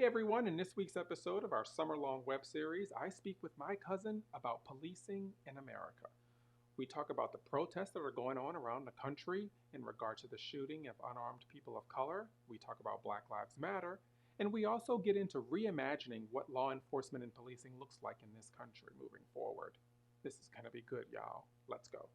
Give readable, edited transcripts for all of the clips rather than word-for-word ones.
Hey everyone, in this week's episode of our summer long web series, I speak with my cousin about policing in America. We talk about the protests that are going on around the country in regard to the shooting of unarmed people of color. We talk about Black Lives Matter. And we also get into reimagining what law enforcement and policing looks like in this country moving forward. This is going to be good, y'all. Let's go.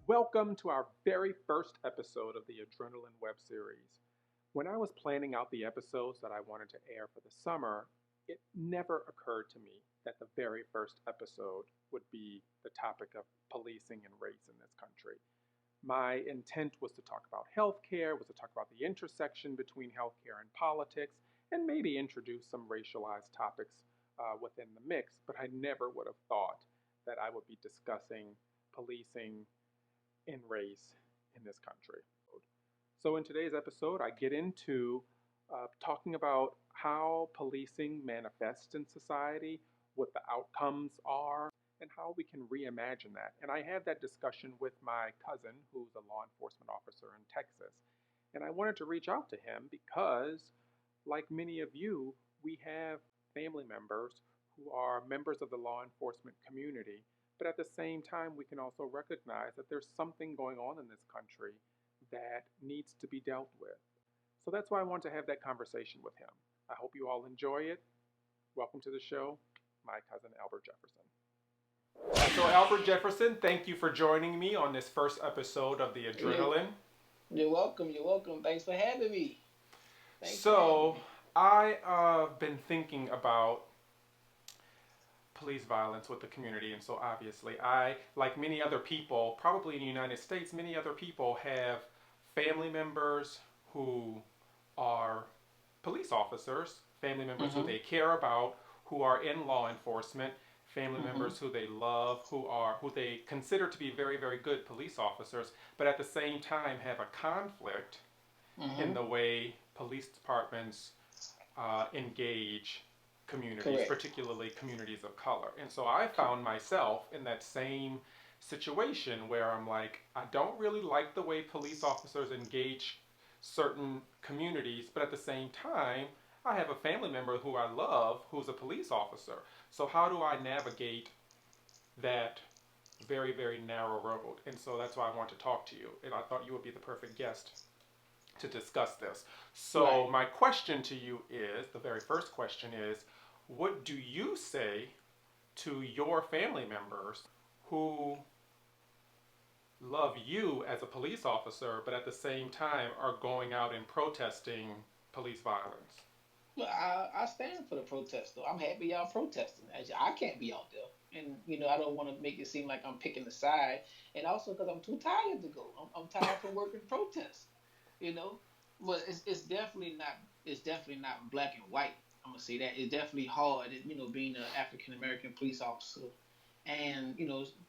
Welcome to our very first episode of the Adrenaline web series. When I was planning out the episodes that I wanted to air for the summer, it never occurred to me that the very first episode would be the topic of policing and race in this country. My intent was to talk about healthcare, was to talk about the intersection between healthcare and politics, and maybe introduce some racialized topics within the mix, but I never would have thought that I would be discussing policing in race in this country. So, in today's episode, I get into talking about how policing manifests in society, what the outcomes are, and how we can reimagine that. And I had that discussion with my cousin, who's a law enforcement officer in Texas. And I wanted to reach out to him because, like many of you, we have family members who are members of the law enforcement community. But at the same time, we can also recognize that there's something going on in this country that needs to be dealt with. So that's why I want to have that conversation with him. I hope you all enjoy it. Welcome to the show, my cousin Albert Jefferson. So, Albert Jefferson, thank you for joining me on this first episode of the You're, Adrenaline. you're welcome. You're welcome. Thanks for having me. Thanks for having So, me. I've been thinking about police violence with the community, and so obviously, I, like many other people, probably in the United States, many other people have family members who are police officers, family members who Mm-hmm. they care about, who are in law enforcement, family Mm-hmm. members who they love, who they consider to be very, very good police officers, but at the same time have a conflict Mm-hmm. in the way police departments engage communities, Correct. particularly communities of color. And so I found myself in that same situation where I'm like, I don't really like the way police officers engage certain communities, but at the same time, I have a family member who I love who's a police officer. So how do I navigate that very, very narrow road? And so that's why I want to talk to you. And I thought you would be the perfect guest to discuss this. So, Right. my question to you is the very first question is, what do you say to your family members who love you as a police officer, but at the same time are going out and protesting police violence? Well, I stand for the protest, though. I'm happy y'all protesting. I can't be out there. And, I don't want to make it seem like I'm picking a side. And also because I'm too tired to go. I'm tired from working protests, you know? But it's definitely not black and white. I'm going to say that. It's definitely hard, being an African American police officer and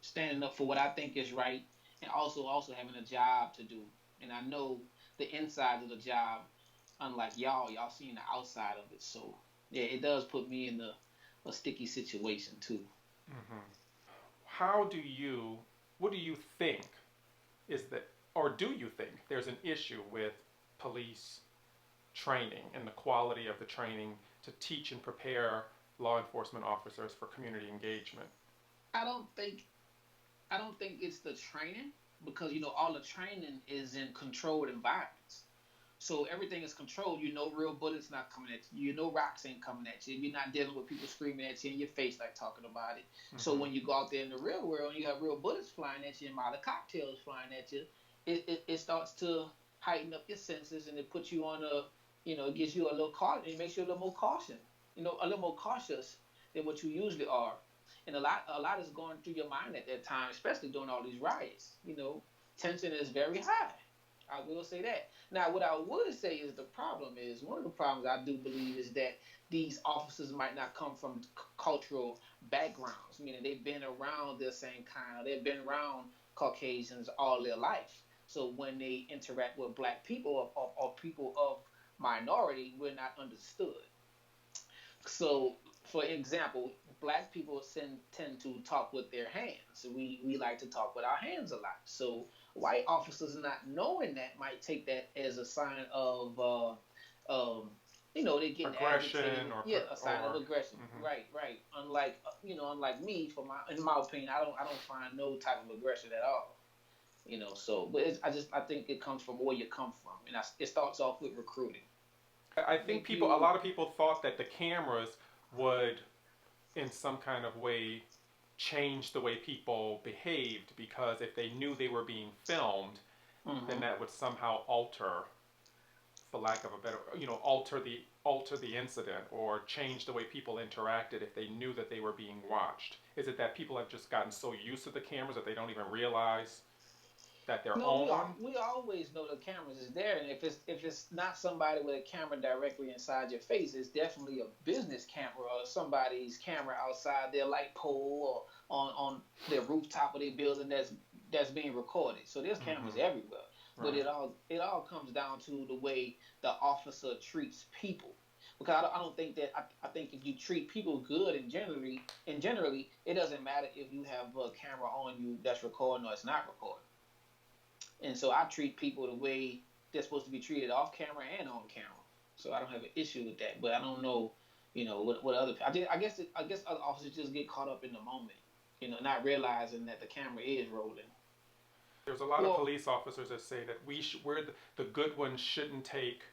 standing up for what I think is right, and also having a job to do. And I know the inside of the job, unlike y'all seeing the outside of it. So yeah, it does put me in a sticky situation too. Mm-hmm. How do you, what do you think is that, or do you think there's an issue with police training and the quality of the training to teach and prepare law enforcement officers for community engagement? I don't think I don't think it's the training, because all the training is in controlled environments. So everything is controlled. Real bullets not coming at you. Rocks ain't coming at you. You're not dealing with people screaming at you in your face, like talking about it. So Mm-hmm. when you go out there in the real world and you have real bullets flying at you and Molotov cocktails flying at you, it starts to heighten up your senses, and it puts you on it gives you a little caution. It makes you a little more caution. A little more cautious than what you usually are. And a lot is going through your mind at that time, especially during all these riots. Tension is very high. I will say that. Now, what I would say is the problem is one of the problems I do believe is that these officers might not come from cultural backgrounds, meaning they've been around the same kind, or they've been around Caucasians all their life. So when they interact with black people, or people of minority, we're not understood. So, for example, black people tend to talk with their hands. We like to talk with our hands a lot. So, white officers not knowing that might take that as a sign of, they're getting Aggression agitated. or Yeah, a sign of or aggression. mhm. Right, right. Unlike, unlike me, in my opinion, I don't find no type of aggression at all. So, but I think it comes from where you come from, and it starts off with recruiting. I think Make people, a you lot of people thought that the cameras would, in some kind of way, change the way people behaved because if they knew they were being filmed, then hmm that would somehow alter, for lack of a better, alter the incident or change the way people interacted if they knew that they were being watched. Is it that people have just gotten so used to the cameras that they don't even realize that they're No, on? we always know the cameras is there, and if it's not somebody with a camera directly inside your face, it's definitely a business camera or somebody's camera outside their light pole or on their rooftop of their building that's being recorded. So there's cameras Mm-hmm. everywhere, but Right. it all comes down to the way the officer treats people. Because I don't think that I think if you treat people good and generally, it doesn't matter if you have a camera on you that's recording or it's not recording. And so I treat people the way they're supposed to be treated off camera and on camera. So I don't have an issue with that. But I don't know, what other. I guess other officers just get caught up in the moment, not realizing that the camera is rolling. There's a lot of Well, police officers that say that we're the good ones shouldn't take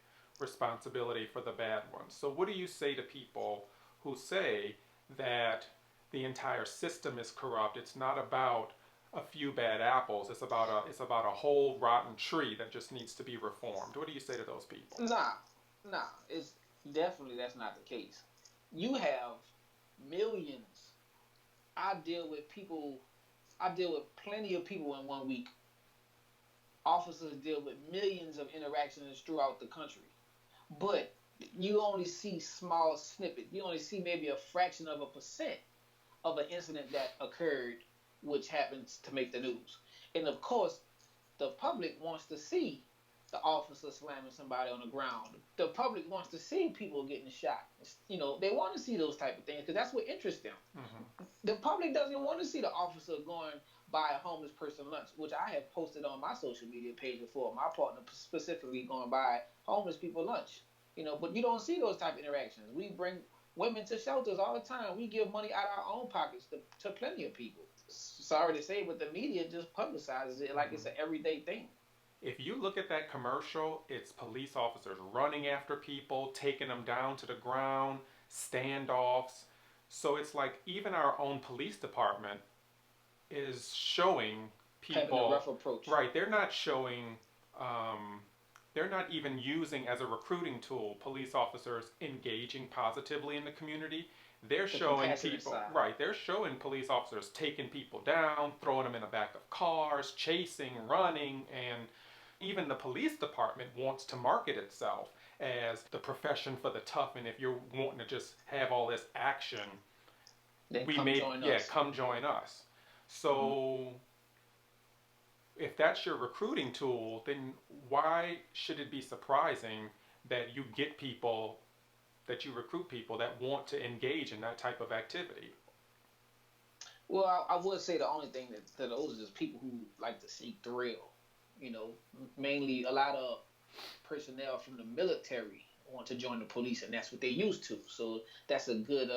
responsibility for the bad ones. So what do you say to people who say that the entire system is corrupt? It's not about a few bad apples. It's about a whole rotten tree that just needs to be reformed. What do you say to those people? nah, nah. It's definitely that's not the case. You have millions. I deal with people. I deal with plenty of people in one week. Officers deal with millions of interactions throughout the country. But you only see small snippets. You only see maybe a fraction of a percent of an incident that occurred, which happens to make the news. And of course, the public wants to see the officer slamming somebody on the ground. The public wants to see people getting shot. They want to see those type of things because that's what interests them. Mm-hmm. The public doesn't want to see the officer going buy a homeless person lunch, which I have posted on my social media page before. My partner specifically going buy homeless people lunch. But you don't see those type of interactions. We bring women to shelters all the time. We give money out of our own pockets to plenty of people. Sorry to say, but the media just publicizes it like Mm-hmm. it's an everyday thing. If you look at that commercial, it's police officers running after people, taking them down to the ground, standoffs. So it's like even our own police department is showing Having a people, rough approach. right? Um, they're not even using as a recruiting tool police officers engaging positively in the community. They're The showing compassionate people, side. right? They're showing police officers taking people down, throwing them in the back of cars, chasing, running, and even the police department wants to market itself as the profession for the tough. And if you're wanting to just have all this action, Then we come made, join yeah, us. come join us. Mm-hmm. So if that's your recruiting tool, then why should it be surprising that you get people, that you recruit people that want to engage in that type of activity? Well, I would say the only thing that those is just people who like to seek thrill. Mainly a lot of personnel from the military want to join the police, and that's what they're used to. So that's a good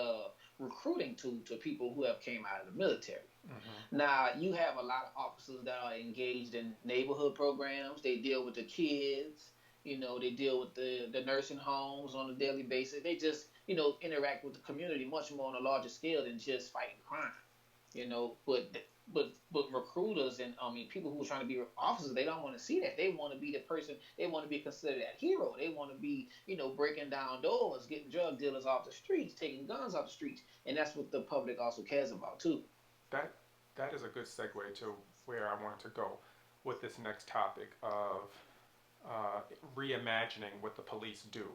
recruiting tool to people who have came out of the military. Mm-hmm. Now you have a lot of officers that are engaged in neighborhood programs. They deal with the kids. They deal with the nursing homes on a daily basis. They just interact with the community much more on a larger scale than just fighting crime. But recruiters and I mean people who are trying to be officers, they don't want to see that. They want to be the person. They want to be considered that hero. They want to be breaking down doors, getting drug dealers off the streets, taking guns off the streets, and that's what the public also cares about too. That that is a good segue to where I wanted to go with this next topic of uh, reimagining what the police do.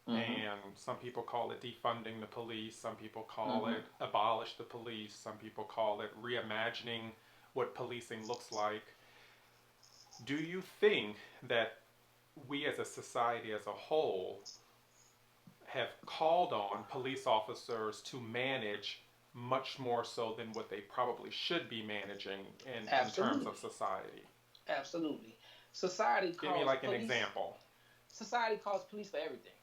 Mm-hmm. And some people call it defunding the police, some people call Mm-hmm. it abolish the police, some people call it reimagining what policing looks like. Do you think that we as a society as a whole have called on police officers to manage much more so than what they probably should be managing in terms of Absolutely. society. Absolutely. Society Give me calls like an police. example. Society calls police for everything.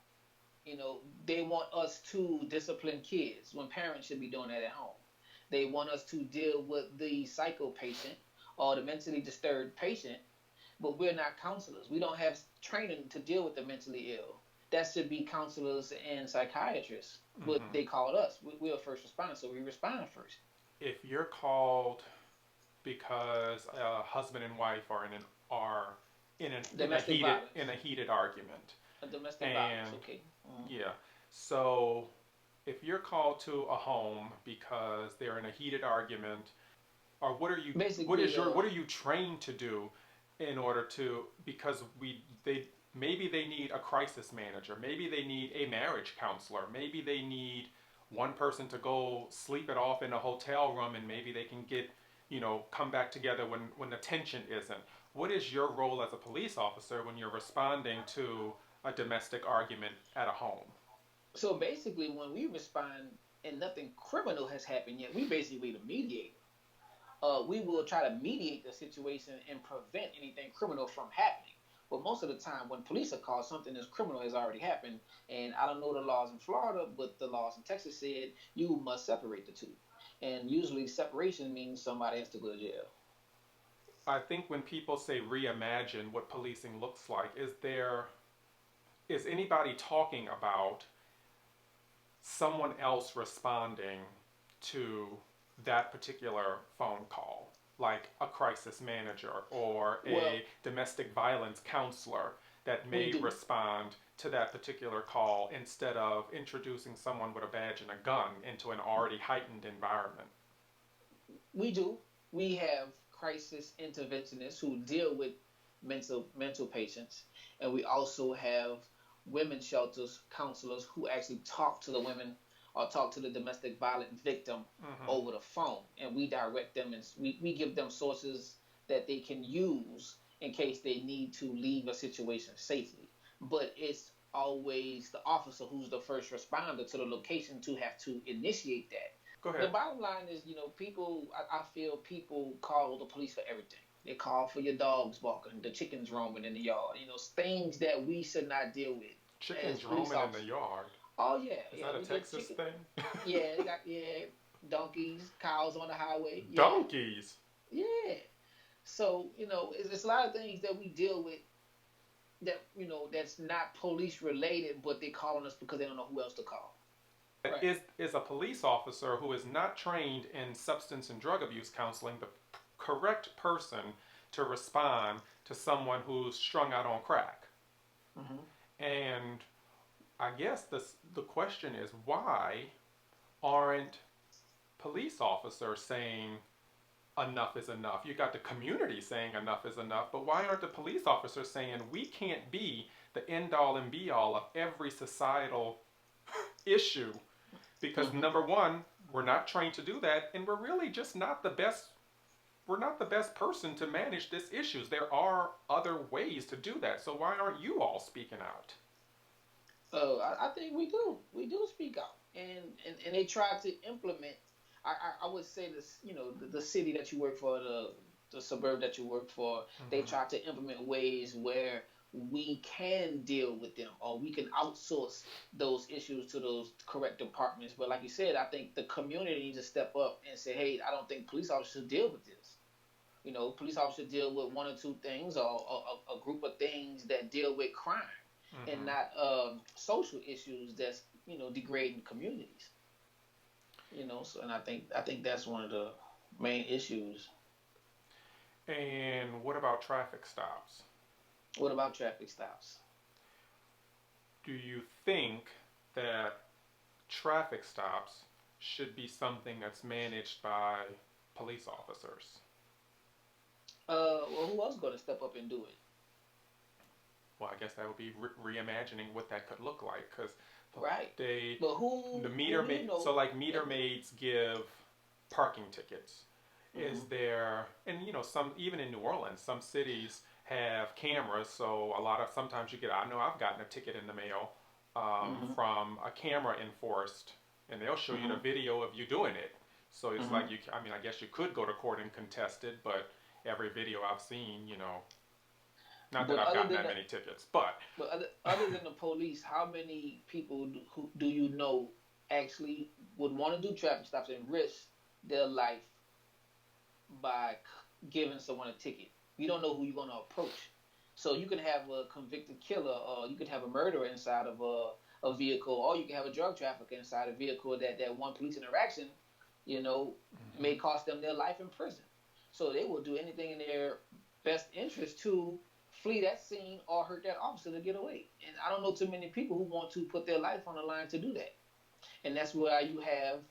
They want us to discipline kids when parents should be doing that at home. They want us to deal with the psycho patient or the mentally disturbed patient, but we're not counselors. We don't have training to deal with the mentally ill. That should be counselors and psychiatrists, but Hmm. they called us. We're first responders, so we respond first. If you're called because a husband and wife are are Domestic in violence. a heated argument, Domestic violence, and okay. yeah, so if you're called to a home because they're in a heated argument, or Basically, what are you trained to do in order to, because they maybe they need a crisis manager, maybe they need a marriage counselor, maybe they need one person to go sleep it off in a hotel room, and maybe they can get, come back together when the tension isn't. What is your role as a police officer when you're responding to a domestic argument at a home? so basically, when we respond and nothing criminal has happened yet, we basically the mediator. We will try to mediate the situation and prevent anything criminal from happening. But most of the time, when police are called, something that's criminal has already happened. And I don't know the laws in Florida, but the laws in Texas said you must separate the two. And usually, separation means somebody has to go to jail. I think when people say reimagine what policing looks like, is anybody talking about someone else responding to that particular phone call, like a crisis manager or Well, a domestic violence counselor that we may do. respond to that particular call instead of introducing someone with a badge and a gun into an already heightened environment? We do. We have crisis interventionists who deal with mental patients, and we also have women shelters counselors who actually talk to the women or talk to the domestic violent victim Mm-hmm. over the phone, and we direct them and we give them sources that they can use in case they need to leave a situation safely. But it's always the officer who's the first responder to the location to have to initiate that. Go The ahead. bottom line is, people. I feel people call the police for everything. They call for your dogs barking, the chickens roaming in the yard. Things that we should not deal with as Chickens police roaming in the officers. yard. Oh yeah, Is yeah. that a We get Texas chicken. thing? Yeah, they got donkeys, cows on the highway. Yeah, Donkeys. yeah. So it's a lot of things that we deal with that that's not police related, but they calling us because they don't know who else to call. Right. Is a police officer who is not trained in substance and drug abuse counseling the correct person to respond to someone who's strung out on crack? Hmm. And I guess the question is, why aren't police officers saying enough is enough? You got the community saying enough is enough, but why aren't the police officers saying we can't be the end all and be all of every societal issue? Because Hmm. number one, we're not trained to do that, and we're really just not the best. We're not the best person to manage these issues. There are other ways to do that. So why aren't you all speaking out? I think we do. We do speak out, and they try to implement. I would say this. The city that you work for, the suburb that you work for, they Mm-hmm. try to implement ways where we can deal with them, or we can outsource those issues to those correct departments. But like you said, I think the community needs to step up and say, hey, I don't think police officers should deal with this. Police officers deal with one or two things or a group of things that deal with crime and Mm-hmm. not social issues that's degrading communities. So and I think that's one of the main issues. And what about traffic stops? What about traffic stops? Do you think that traffic stops should be something that's managed by police officers? Well, who else going to step up and do it? Well, I guess that would be reimagining what that could look like, because Right. they But the who meter do you maid so know? like Yeah. meter maids give parking tickets. Is Hmm. there, and some, even in New Orleans, some cities have cameras, so a lot of sometimes you get. I know I've gotten a ticket in the mail Mm-hmm. from a camera enforced, and they'll show you the Mm-hmm. video of you doing it. So it's Mm-hmm. like you. I mean, I guess you could go to court and contest it, but every video I've seen, not that But I've other gotten than that the many tickets, but but other than the police, how many people who do you know actually would want to do traffic stops and risk their life by giving someone a ticket? You don't know who you're going to approach. So you can have a convicted killer, or you could have a murderer inside of a vehicle, or you can have a drug trafficker inside a vehicle that one police interaction, you know, may mm-hmm. cost them their life in prison. So they will do anything in their best interest to flee that scene or hurt that officer to get away. And I don't know too many people who want to put their life on the line to do that. And that's why you have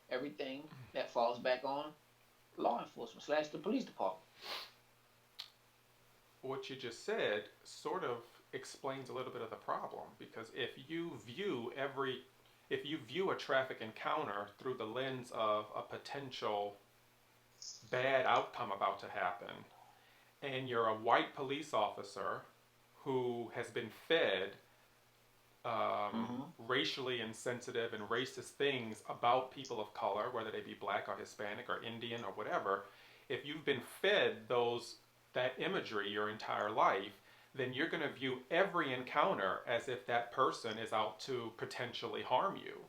everything that falls back on law enforcement slash the police department. What you just said sort of explains a little bit of the problem, because if you view a traffic encounter through the lens of a potential bad outcome about to happen, and you're a white police officer who has been fed Mm-hmm. racially insensitive and racist things about people of color, whether they be black or Hispanic or Indian or whatever, if you've been fed that imagery your entire life, then you're going to view every encounter as if that person is out to potentially harm you.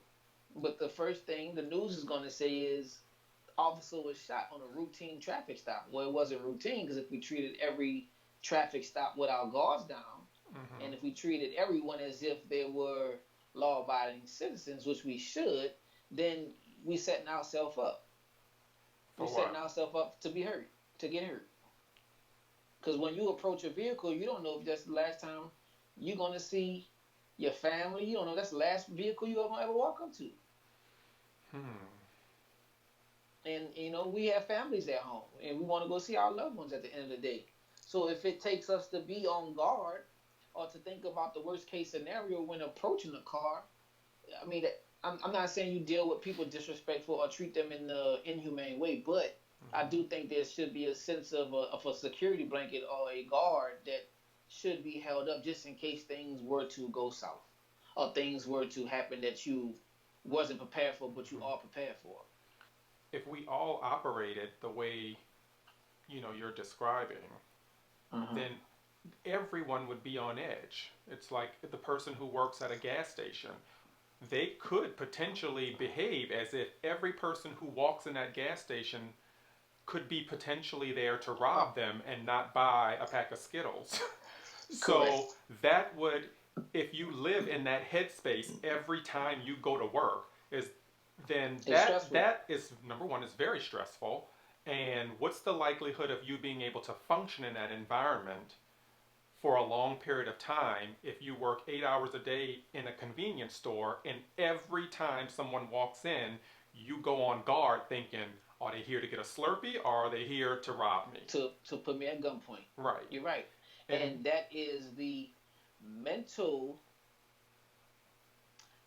But the first thing the news is going to say is officer was shot on a routine traffic stop. Well, it wasn't routine because if we treated every traffic stop with our guards down, Mm-hmm. and if we treated everyone as if they were law-abiding citizens, which we should, then we setting ourselves up. We For setting what? ourselves up to be hurt, to get hurt. Because when you approach a vehicle, you don't know if that's the last time you're gonna see your family. You don't know if that's the last vehicle you ever walk up to. Hmm. And we have families at home, and we want to go see our loved ones at the end of the day. So if it takes us to be on guard or to think about the worst case scenario when approaching a car, I mean, I'm not saying you deal with people disrespectful or treat them in the inhumane way, but I Mm-hmm. do think there should be a sense of a security blanket or a guard that should be held up just in case things were to go south or things were to happen that you wasn't prepared for, but you Mm-hmm. are prepared for. If we all operated the way you're describing, Mm-hmm. then everyone would be on edge. It's like the person who works at a gas station. They could potentially behave as if every person who walks in that gas station could be potentially there to rob them and not buy a pack of Skittles. Correct. So that would, if you live in that headspace every time you go to work, is then It's that stressful. that is number one is very stressful. And what's the likelihood of you being able to function in that environment for a long period of time if you work 8 hours a day in a convenience store and every time someone walks in, you go on guard thinking, are they here to get a Slurpee or are they here to rob me? To put me at gunpoint. Right. You're right, And and mental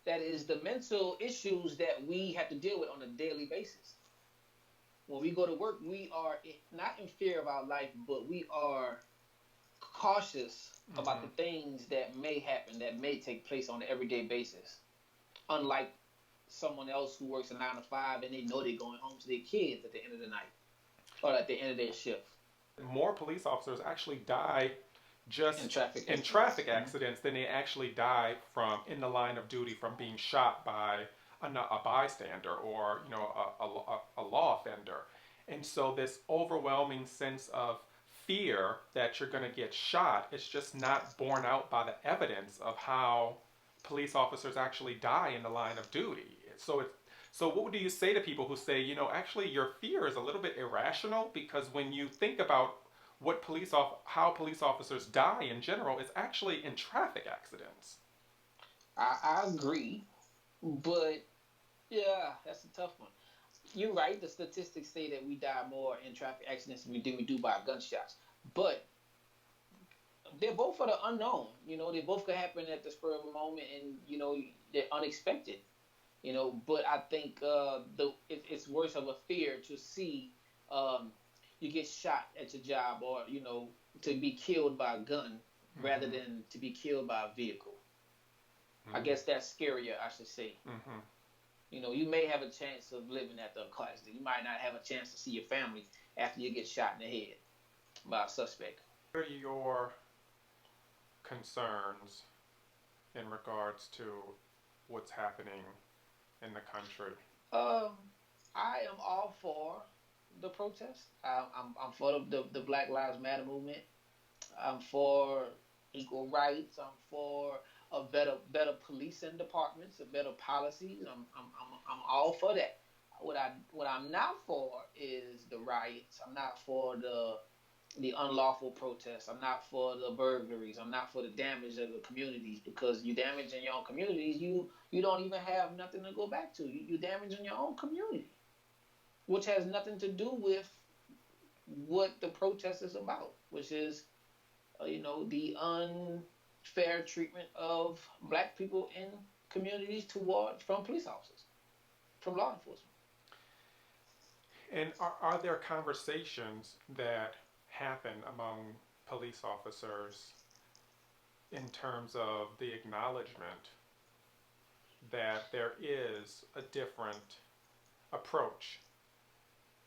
that is the mental issues that we have to deal with on a daily basis. When we go to work, we are not in fear of our life, but we are cautious about mm-hmm, the things that may happen, that may take place on an everyday basis. Unlike someone else who works a 9 to 5 and they know they're going home to their kids at the end of the night or at the end of their shift more police officers actually die in just traffic in incidents. traffic accidents than they actually die from in the line of duty from being shot by a bystander or a law offender. And so this overwhelming sense of fear that you're going to get shot is just not borne out by the evidence of how police officers actually die in the line of duty. So what do you say to people who say, actually your fear is a little bit irrational, because when you think about how police officers die in general, it's actually in traffic accidents. I agree, but yeah, that's a tough one. You're right. The statistics say that we die more in traffic accidents than we do by gunshots. But they're both for the unknown. They both could happen at the spur of a moment, and they're unexpected. But I think it's worse of a fear to see um, you get shot at your job, or to be killed by a gun rather Mm-hmm. than to be killed by a vehicle. I Mm-hmm. guess that's scarier, I should say. Mm-hmm. You may have a chance of living after a car accident. You might not have a chance to see your family after you get shot in the head by a suspect. What are your concerns in regards to what's happening in the country? Um, I am all for the protest. I'm for the Black Lives Matter movement. I'm for equal rights. I'm for a better policing departments, a better policies. I'm all for that. What I'm not for is the riots. I'm not for the unlawful protests. I'm not for the burglaries. I'm not for the damage of the communities because you damaging your own communities. You don't even have nothing to go back to. You damaging your own community, which has nothing to do with what the protest is about, which is the unfair treatment of black people in communities toward from police officers, from law enforcement. And are there conversations that happen among police officers in terms of the acknowledgement that there is a different approach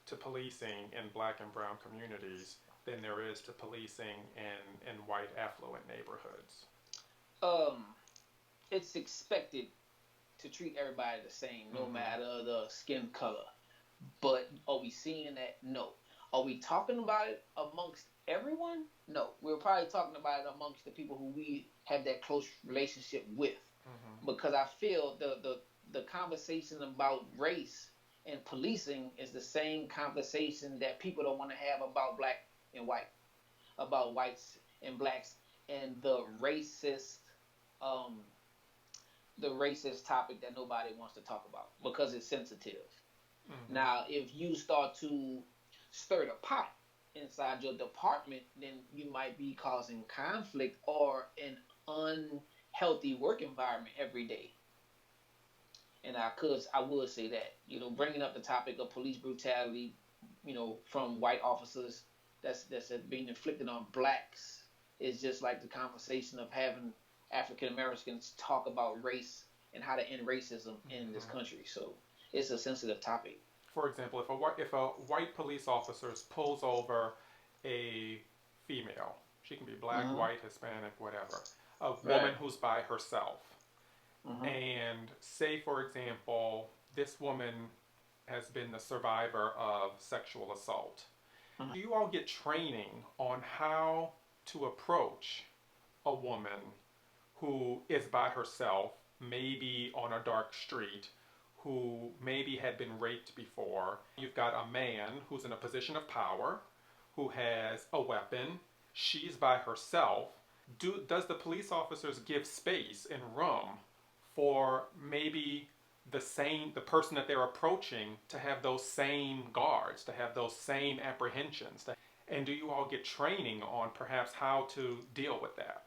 to policing in black and brown communities than there is to policing in white affluent neighborhoods? Um, it's expected to treat everybody the same, no Mm-hmm. matter the skin color. But are we seeing that? No. Are we talking about it amongst everyone? No. We're probably talking about it amongst the people who we have that close relationship with. Mm-hmm. Because I feel the conversation about race and policing is the same conversation that people don't want to have about black and white, about whites and blacks, and um, the racist topic that nobody wants to talk about because it's sensitive. Mm-hmm. Now, if you start to stir the pot inside your department, then you might be causing conflict or an unhealthy work environment every day. And I would say that bringing up the topic of police brutality, from white officers that's being inflicted on blacks is just like the conversation of having African Americans talk about race and how to end racism in this Mm-hmm. country. So it's a sensitive topic. For example, if a white police officer pulls over a female, she can be black, Mm-hmm. white, Hispanic, whatever, a woman Right. who's by herself, Mm-hmm. and say, for example, this woman has been the survivor of sexual assault. Mm-hmm. Do you all get training on how to approach a woman who is by herself, maybe on a dark street, who maybe had been raped before? You've got a man who's in a position of power, who has a weapon. She's by herself. Does the police officers give space and room for maybe the person that they're approaching to have those same guards, to have those same apprehensions? And do you all get training on perhaps how to deal with that?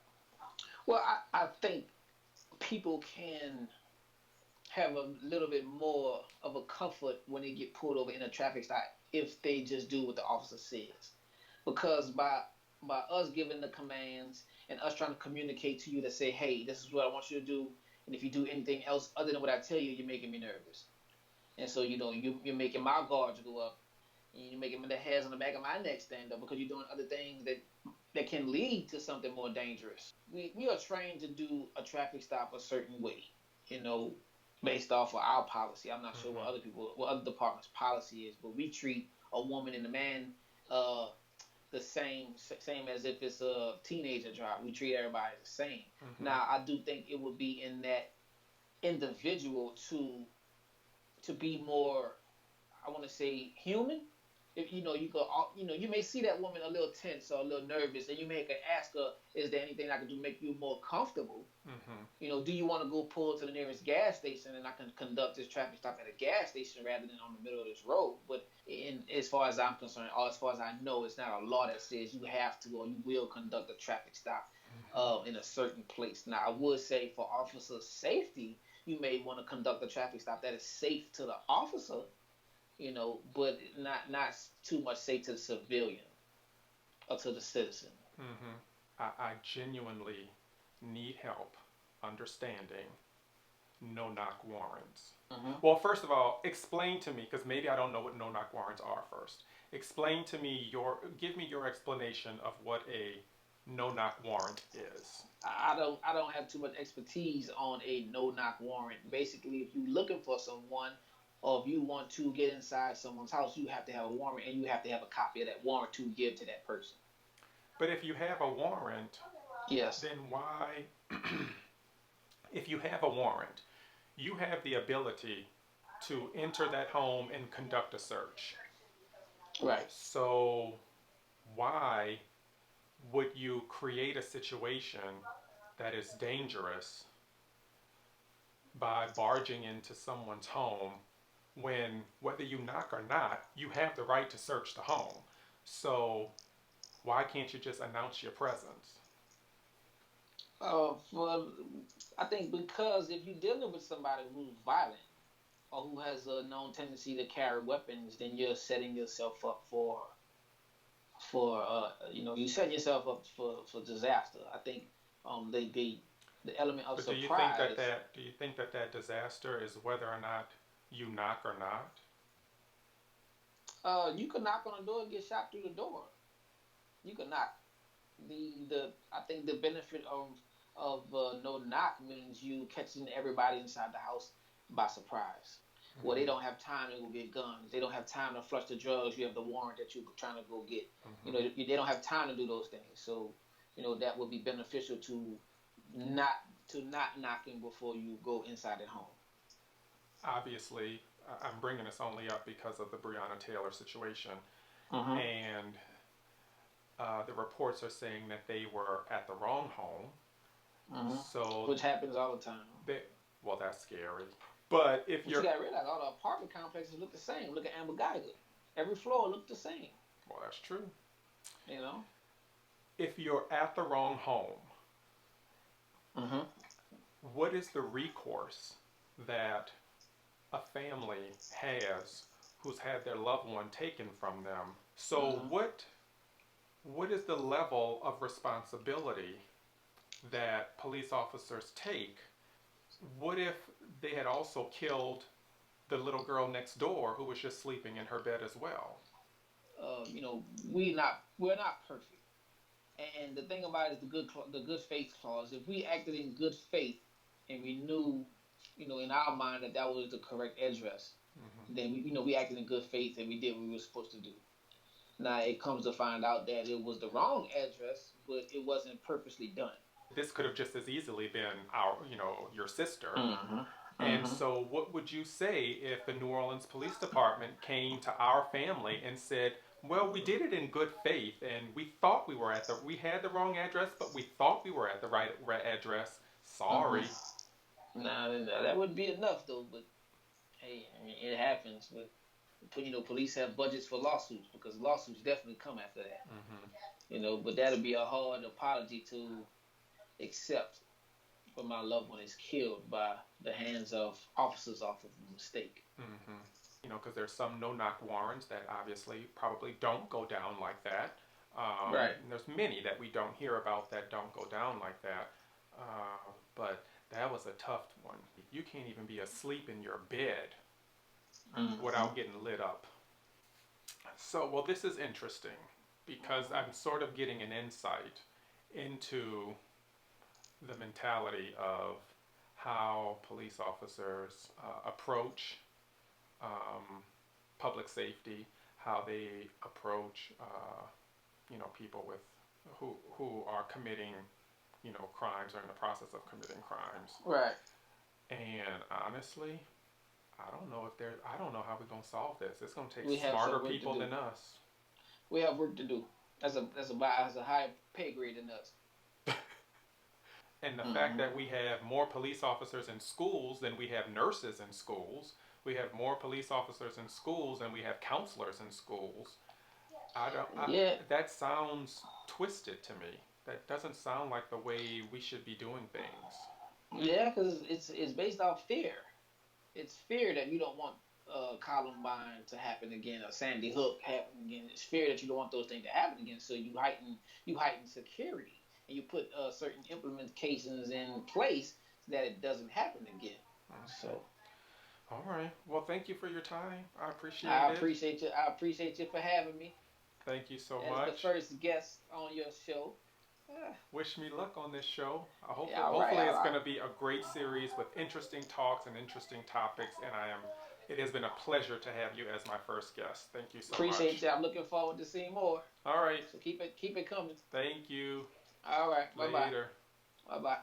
Well, I think people can have a little bit more of a comfort when they get pulled over in a traffic stop if they just do what the officer says. Because by us giving the commands and us trying to communicate to you to say, hey, this is what I want you to do, and if you do anything else other than what I tell you, you're making me nervous. And so you're making my guards go up, and you're making the hairs on the back of my neck stand up because you're doing other things that can lead to something more dangerous. We are trained to do a traffic stop a certain way, you know, based off of our policy. I'm not sure Mm-hmm. what other departments' policy is, but we treat a woman and a man uh, the same as if it's a teenager drive. We treat everybody the same. Mm-hmm. Now, I do think it would be in that individual to be more, I want to say, human. If you go, you may see that woman a little tense or a little nervous, and you may can ask her, "Is there anything I can do to make you more comfortable?" Mm-hmm. Do you want to go pull to the nearest gas station, and I can conduct this traffic stop at a gas station rather than on the middle of this road? But as far as I'm concerned, or as far as I know, it's not a law that says you have to or you will conduct a traffic stop in a certain place. Now, I would say for officer safety, you may want to conduct a traffic stop that is safe to the officer, but not too much safe to the civilian or to the citizen. Mm-hmm. I genuinely need help understanding no knock warrants. Hmm. Well, first of all, explain to me, because maybe I don't know what no knock warrants are first. Explain to me give me your explanation of what a no knock warrant is. I don't have too much expertise on a no knock warrant. Basically, if you're looking for someone or if you want to get inside someone's house, you have to have a warrant and you have to have a copy of that warrant to give to that person. But if you have a warrant, Yes. then why, if you have a warrant, you have the ability to enter that home and conduct a search. Right. So why would you create a situation that is dangerous by barging into someone's home when, whether you knock or not, you have the right to search the home? So why can't you just announce your presence? Well, I think because if you're dealing with somebody who's violent or who has a known tendency to carry weapons, then you're setting yourself up for you set yourself up for disaster. I think the element of But do you think that surprise. that disaster is whether or not you knock or not? You could knock on the door and get shot through the door. You could knock. The I think the benefit of no knock means you catching everybody inside the house by surprise. Well, they Mm-hmm. don't have time to go get guns. They don't have time to flush the drugs. You have the warrant that you're trying to go get. Mm-hmm. They don't have time to do those things. So, that would be beneficial not not knocking before you go inside at home. Obviously, I'm bringing this only up because of the Breonna Taylor situation, Mm-hmm. and the reports are saying that they were at the wrong home. Mm-hmm. So Which happens all the time. they, well, that's scary. But if But you you're, gotta realize all the apartment complexes look the same. Look at Ambigaiga. Every floor looked the same. well, that's true. You know. If you're at the wrong home, Mm-hmm. what is the recourse that a family has who's had their loved one taken from them? So Mm-hmm. what is the level of responsibility that police officers take? What if they had also killed the little girl next door who was just sleeping in her bed as well? We're not perfect. And the thing about it is the good faith clause. If we acted in good faith and we knew, in our mind that that was the correct address, Mm-hmm. then we acted in good faith and we did what we were supposed to do. Now it comes to find out that it was the wrong address, but it wasn't purposely done. This could have just as easily been your sister. Mm-hmm. And Mm-hmm. so, what would you say if the New Orleans Police Department came to our family and said, "Well, we did it in good faith, and we had the wrong address, but we thought we were at the right address. Sorry." Mm-hmm. Nah, that wouldn't be enough though. But hey, I mean, it happens. But police have budgets for lawsuits because lawsuits definitely come after that. Mm-hmm. But that'll be a hard apology to accept when my loved one is killed by the hands of officers off of a mistake. Mm-hmm. Because there's some no-knock warrants that obviously probably don't go down like that. Right. And there's many that we don't hear about that don't go down like that. But that was a tough one. You can't even be asleep in your bed Mm-hmm. without getting lit up. So, well, this is interesting because I'm sort of getting an insight into the mentality of how police officers approach um, public safety, how they approach people with who are committing crimes or in the process of committing crimes. Right. And honestly, I don't know how we're gonna solve this. It's gonna take We have smarter some work to people do. than us. We have work to do. That's a higher pay grade than us. And the fact Mm-hmm. that we have more police officers in schools than we have nurses in schools, we have more police officers in schools than we have counselors in schools. I don't. Yeah. That sounds twisted to me. That doesn't sound like the way we should be doing things. Yeah, because it's based off fear. It's fear that you don't want. Columbine to happen again, or Sandy Hook happen again. It's fear that you don't want those things to happen again, so you heighten security and you put certain implementations in place so that it doesn't happen again. Okay. So All right. Well, thank you for your time. I appreciate I it. appreciate you. I appreciate you for having me Thank you so as the much. first guest on your show. Wish me luck on this show. Yeah, all right, Hopefully all it's right. going to be a great series with interesting talks and interesting topics. And it has been a pleasure to have you as my first guest. Thank you so Appreciate much. you. I'm looking forward to seeing more. All right. So keep it coming. Thank you. All right. Bye bye. Later. Bye bye.